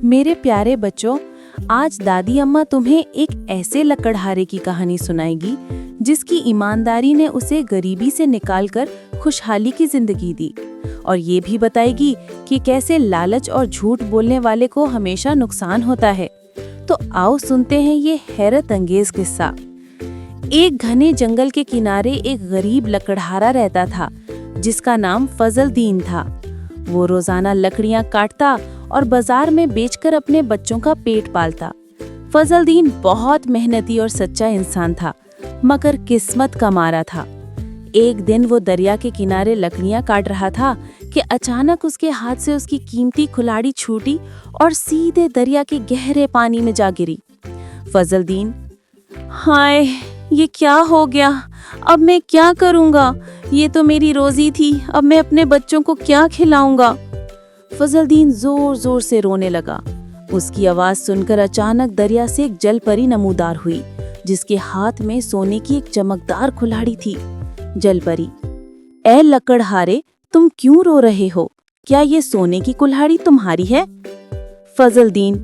मेरे प्यारे बच्चों, आज दादी अम्मा तुम्हें एक ऐसे लकड़हारे की कहानी सुनाएगी जिसकी ईमानदारी ने उसे गरीबी से निकालकर खुशहाली की जिंदगी दी, और ये भी बताएगी कि कैसे लालच और झूठ बोलने वाले को हमेशा नुकसान होता है। तो आओ सुनते हैं ये हैरत अंगेज किस्सा। एक घने जंगल के किनारे एक गरीब लकड़हारा रहता था जिसका नाम फजल दीन था। वो रोजाना लकड़ियां काटता और बाजार में बेचकर अपने बच्चों का पेट पालता। फजल दीन बहुत मेहनती और सच्चा इंसान था, मगर किस्मत का मारा था। एक दिन वो दरिया के किनारे लकड़ियां काट रहा था कि अचानक उसके हाथ से उसकी कीमती कुल्हाड़ी छूटी और सीधे दरिया के गहरे पानी में जा गिरी। फजल दीन, हाय, ये क्या हो गया? अब मैं क्या करूंगा? ये तो मेरी रोजी थी, अब मैं अपने बच्चों को क्या खिलाऊंगा? फजल दीन जोर जोर से रोने लगा। उसकी आवाज सुनकर अचानक दरिया से एक जल परी नमूदार हुई, जिसके हाथ में सोने की एक चमकदार कुल्हाड़ी थी। जल परी, ए लकड़हारे, तुम क्यों रो रहे हो? क्या ये सोने की कुल्हाड़ी तुम्हारी है? फजल दीन,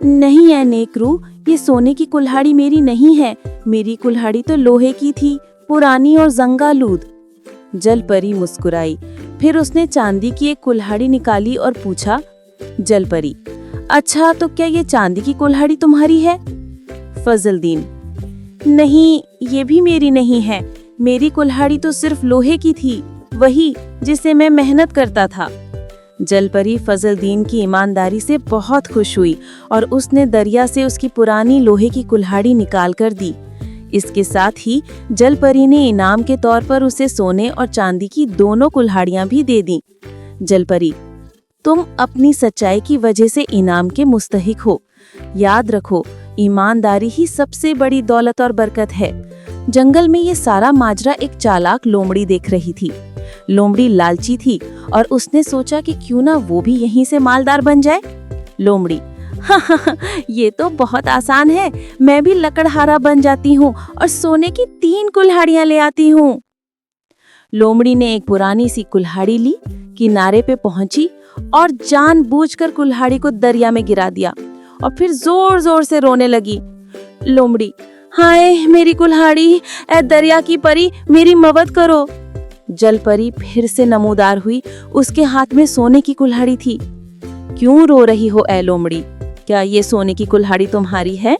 नहीं है नेकरू, ये सोने की कुल्हाड़ी मेरी नहीं है। मेरी कुल्हाड़ी तो लोहे की थी, पुरानी और जंगालूद। जल परी मुस्कुराई, फिर उसने चांदी की एक कुल्हाड़ी निकाली और पूछा, जल परी, अच्छा तो क्या ये चांदी की कुल्हाड़ी तुम्हारी है? फजल दीन, नहीं, ये भी मेरी नहीं है। मेरी कुल्हाड़ी तो सिर्फ लोहे की थी, वही जिसे मैं मेहनत करता था। जल परी फजल दीन की ईमानदारी से बहुत खुश हुई और उसने दरिया से उसकी पुरानी लोहे की कुल्हाड़ी निकाल कर दी। इसके साथ ही जल परी ने इनाम के तौर पर उसे सोने और चांदी की दोनों कुल्हाड़ियां भी दे दी। जल परी, तुम अपनी सच्चाई की वजह से इनाम के मुस्तहिक हो। याद रखो, ईमानदारी ही सबसे बड़ी दौलत और बरकत है। जंगल में ये सारा माजरा एक चालाक लोमड़ी देख रही थी। लोमड़ी लालची थी और उसने सोचा कि क्यों ना वो भी यहीं से मालदार बन जाए। लोमड़ी, ये तो बहुत आसान है, मैं भी लकड़हारा बन जाती हूँ और सोने की 3 कुल्हाड़ियां ले आती हूँ। लोमड़ी ने एक पुरानी सी कुल्हाड़ी ली, किनारे पे पहुंची और जानबूझकर कुल्हाड़ी को दरिया में गिरा दिया और फिर जोर जोर से रोने लगी। लोमड़ी, हाय मेरी कुल्हाड़ी, ऐ दरिया की परी, मेरी मदद करो। जल परी फिर से नमूदार हुई, उसके हाथ में सोने की कुल्हाड़ी थी। क्यों रो रही हो ऐ लोमड़ी? क्या ये सोने की कुल्हाड़ी तुम्हारी है?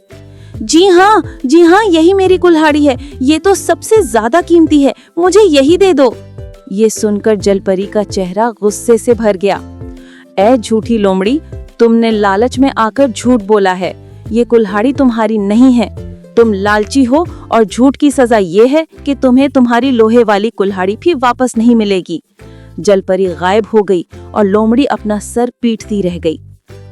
जी हाँ, यही मेरी कुल्हाड़ी है। ये तो सबसे ज्यादा कीमती है, मुझे यही दे दो। ये सुनकर जल परी का चेहरा गुस्से से भर गया। ऐ झूठी लोमड़ी, तुमने लालच में आकर झूठ बोला है। ये कुल्हाड़ी तुम्हारी नहीं है। तुम लालची हो और झूठ की सजा ये है कि तुम्हें तुम्हारी लोहे वाली कुल्हाड़ी भी वापस नहीं मिलेगी। जल परी गायब हो गई और लोमड़ी अपना सर पीटती रह गई।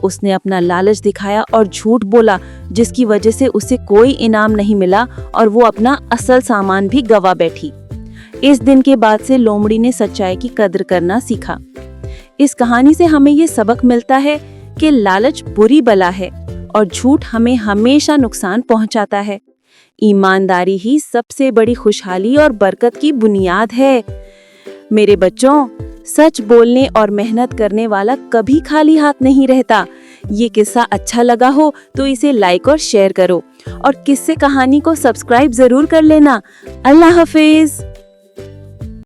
उसने अपना लालच दिखाया और झूठ बोला, जिसकी वजह से उसे कोई इनाम नहीं मिला और वो अपना असल सामान भी गवा बैठी। इस दिन के बाद से लोमड़ी ने सच्चाई की कद्र करना सीखा। इस कहानी से हमें ये सबक मिलता है कि लालच बुरी बला है और झूठ हमें हमेशा नुकसान पहुंचाता है। ईमानदारी ही सबसे बड़ी खुशहाली और बरकत की बुनियाद है। मेरे बच्चों, सच बोलने और मेहनत करने वाला कभी खाली हाथ नहीं रहता। ये किस्सा अच्छा लगा हो तो इसे लाइक और शेयर करो, और किस्से कहानी को सब्सक्राइब जरूर कर लेना। अल्लाह हाफिज।